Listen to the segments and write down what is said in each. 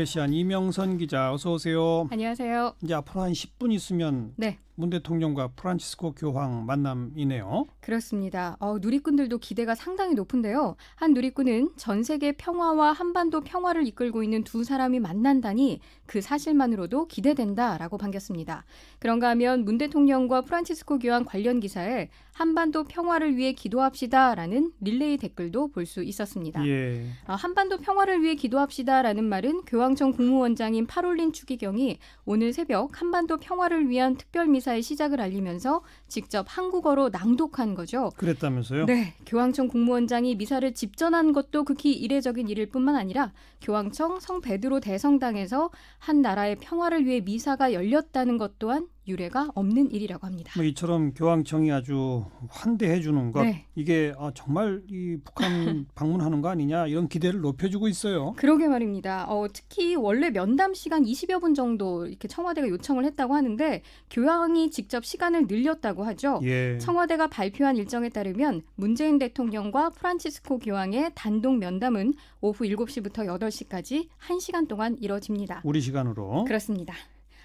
시안 이명선 기자, 어서 오세요. 안녕하세요. 이제 앞으로 한 10분 있으면 네, 문 대통령과 프란치스코 교황 만남이네요. 그렇습니다. 누리꾼들도 기대가 상당히 높은데요. 한 누리꾼은 전 세계 평화와 한반도 평화를 이끌고 있는 두 사람이 만난다니 그 사실만으로도 기대된다라고 반겼습니다. 그런가 하면 문 대통령과 프란치스코 교황 관련 기사에 한반도 평화를 위해 기도합시다라는 릴레이 댓글도 볼 수 있었습니다. 예. 한반도 평화를 위해 기도합시다라는 말은 교황청 국무원장인 파롤린 추기경이 오늘 새벽 한반도 평화를 위한 특별 미사의 시작을 알리면서 직접 한국어로 낭독한 거죠. 그랬다면서요? 네, 교황청 국무원장이 미사를 집전한 것도 극히 이례적인 일일 뿐만 아니라 교황청 성베드로 대성당에서 한 나라의 평화를 위해 미사가 열렸다는 것 또한 유례가 없는 일이라고 합니다. 이처럼 교황청이 아주 환대해 주는 것, 네. 이게 정말 이 북한 방문하는 거 아니냐, 이런 기대를 높여주고 있어요. 그러게 말입니다. 특히 원래 면담 시간 20여 분 정도 이렇게 청와대가 요청을 했다고 하는데 교황이 직접 시간을 늘렸다고 하죠. 예. 청와대가 발표한 일정에 따르면 문재인 대통령과 프란치스코 교황의 단독 면담은 오후 7시부터 8시까지 1시간 동안 이뤄집니다. 우리 시간으로. 그렇습니다.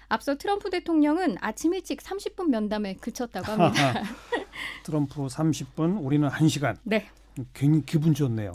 앞서 트럼프 대통령은 아침 일찍 30분 면담에 그쳤다고 합니다. 트럼프 30분, 우리는 1시간. 네. 괜히 기분 좋네요.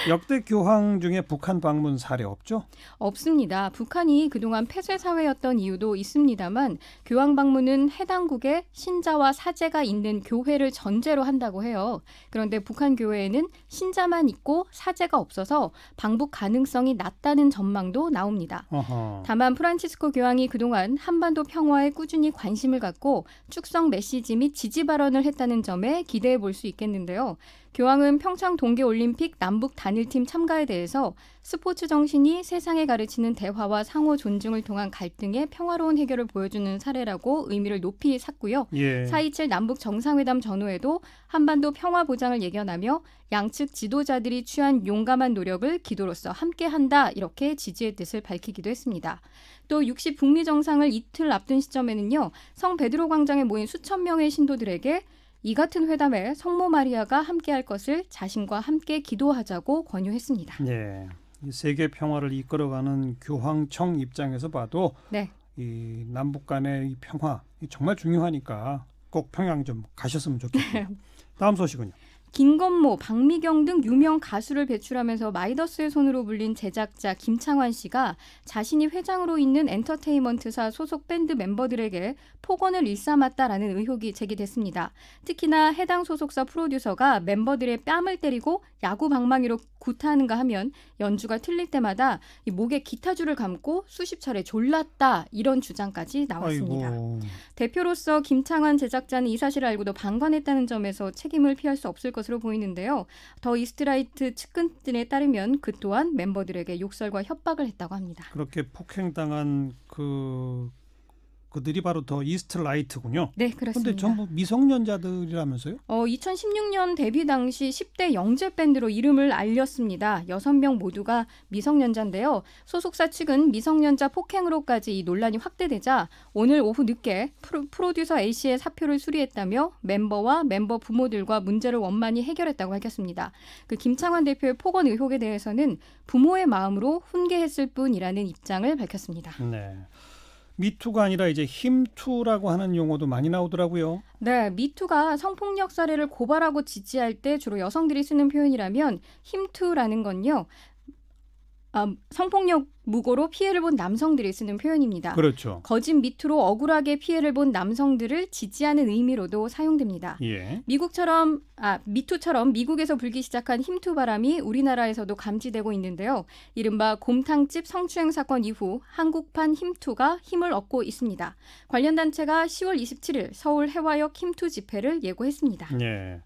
역대 교황 중에 북한 방문 사례 없죠? 없습니다. 북한이 그동안 폐쇄 사회였던 이유도 있습니다만 교황 방문은 해당국에 신자와 사제가 있는 교회를 전제로 한다고 해요. 그런데 북한 교회에는 신자만 있고 사제가 없어서 방북 가능성이 낮다는 전망도 나옵니다. 어허. 다만 프란치스코 교황이 그동안 한반도 평화에 꾸준히 관심을 갖고 축성 메시지 및 지지 발언을 했다는 점에 기대해 볼 수 있겠는데요. 교황은 평창 동계올림픽 남북 단일팀 참가에 대해서 스포츠 정신이 세상에 가르치는 대화와 상호 존중을 통한 갈등의 평화로운 해결을 보여주는 사례라고 의미를 높이 샀고요. 예. 4.27 남북 정상회담 전후에도 한반도 평화 보장을 예견하며 양측 지도자들이 취한 용감한 노력을 기도로서 함께한다 이렇게 지지의 뜻을 밝히기도 했습니다. 또 60 북미 정상을 이틀 앞둔 시점에는요. 성 베드로 광장에 모인 수천 명의 신도들에게 이 같은 회담에 성모 마리아가 함께할 것을 자신과 함께 기도하자고 권유했습니다. 예. 이 세계 평화를 이끌어가는 교황청 입장에서 봐도 네. 이 남북 간의 이 평화 정말 중요하니까 꼭 평양 좀 가셨으면 좋겠네요. 다음 소식은요. 김건모, 박미경 등 유명 가수를 배출하면서 마이더스의 손으로 불린 제작자 김창완 씨가 자신이 회장으로 있는 엔터테인먼트사 소속 밴드 멤버들에게 폭언을 일삼았다라는 의혹이 제기됐습니다. 특히나 해당 소속사 프로듀서가 멤버들의 뺨을 때리고 야구 방망이로 구타하는가 하면 연주가 틀릴 때마다 이 목에 기타줄을 감고 수십 차례 졸랐다 이런 주장까지 나왔습니다. 아이고. 대표로서 김창완 제작자는 이 사실을 알고도 방관했다는 점에서 책임을 피할 수 없을 것으로 보이는데요. 더 이스트라이트 측근들에 따르면 그 또한 멤버들에게 욕설과 협박을 했다고 합니다. 그렇게 폭행당한 그들이 바로 더 이스트라이트군요. 네, 그렇습니다. 그런데 전부 미성년자들이라면서요? 2016년 데뷔 당시 10대 영재 밴드로 이름을 알렸습니다. 6명 모두가 미성년자인데요. 소속사 측은 미성년자 폭행으로까지 이 논란이 확대되자 오늘 오후 늦게 프로듀서 A씨의 사표를 수리했다며 멤버와 멤버 부모들과 문제를 원만히 해결했다고 밝혔습니다. 그 김창완 대표의 폭언 의혹에 대해서는 부모의 마음으로 훈계했을 뿐이라는 입장을 밝혔습니다. 네. 미투가 아니라 이제 힘투라고 하는 용어도 많이 나오더라고요. 네, 미투가 성폭력 사례를 고발하고 지지할 때 주로 여성들이 쓰는 표현이라면 힘투라는 건요. 성폭력 무고로 피해를 본 남성들이 쓰는 표현입니다. 그렇죠. 거짓 미투로 억울하게 피해를 본 남성들을 지지하는 의미로도 사용됩니다. 예. 미투처럼 미국에서 불기 시작한 힘투 바람이 우리나라에서도 감지되고 있는데요. 이른바 곰탕집 성추행 사건 이후 한국판 힘투가 힘을 얻고 있습니다. 관련 단체가 10월 27일 서울 해화역 힘투 집회를 예고했습니다. 예.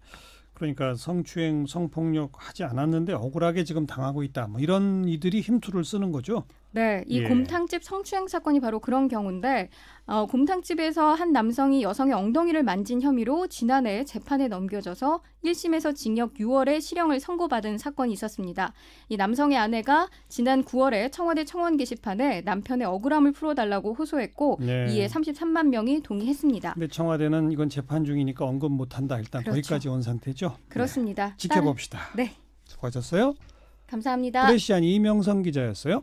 그러니까 성추행, 성폭력 하지 않았는데 억울하게 지금 당하고 있다. 이런 이들이 힘투를 쓰는 거죠. 네, 이 예. 곰탕집 성추행 사건이 바로 그런 경우인데 곰탕집에서 한 남성이 여성의 엉덩이를 만진 혐의로 지난해 재판에 넘겨져서 1심에서 징역 6월에 실형을 선고받은 사건이 있었습니다. 이 남성의 아내가 지난 9월에 청와대 청원 게시판에 남편의 억울함을 풀어달라고 호소했고 네. 이에 33만 명이 동의했습니다. 근데 청와대는 이건 재판 중이니까 언급 못한다. 일단 그렇죠. 거기까지 온 상태죠. 그렇습니다. 네. 지켜봅시다. 네, 수고하셨어요. 감사합니다. 프레시안 이명선 기자였어요.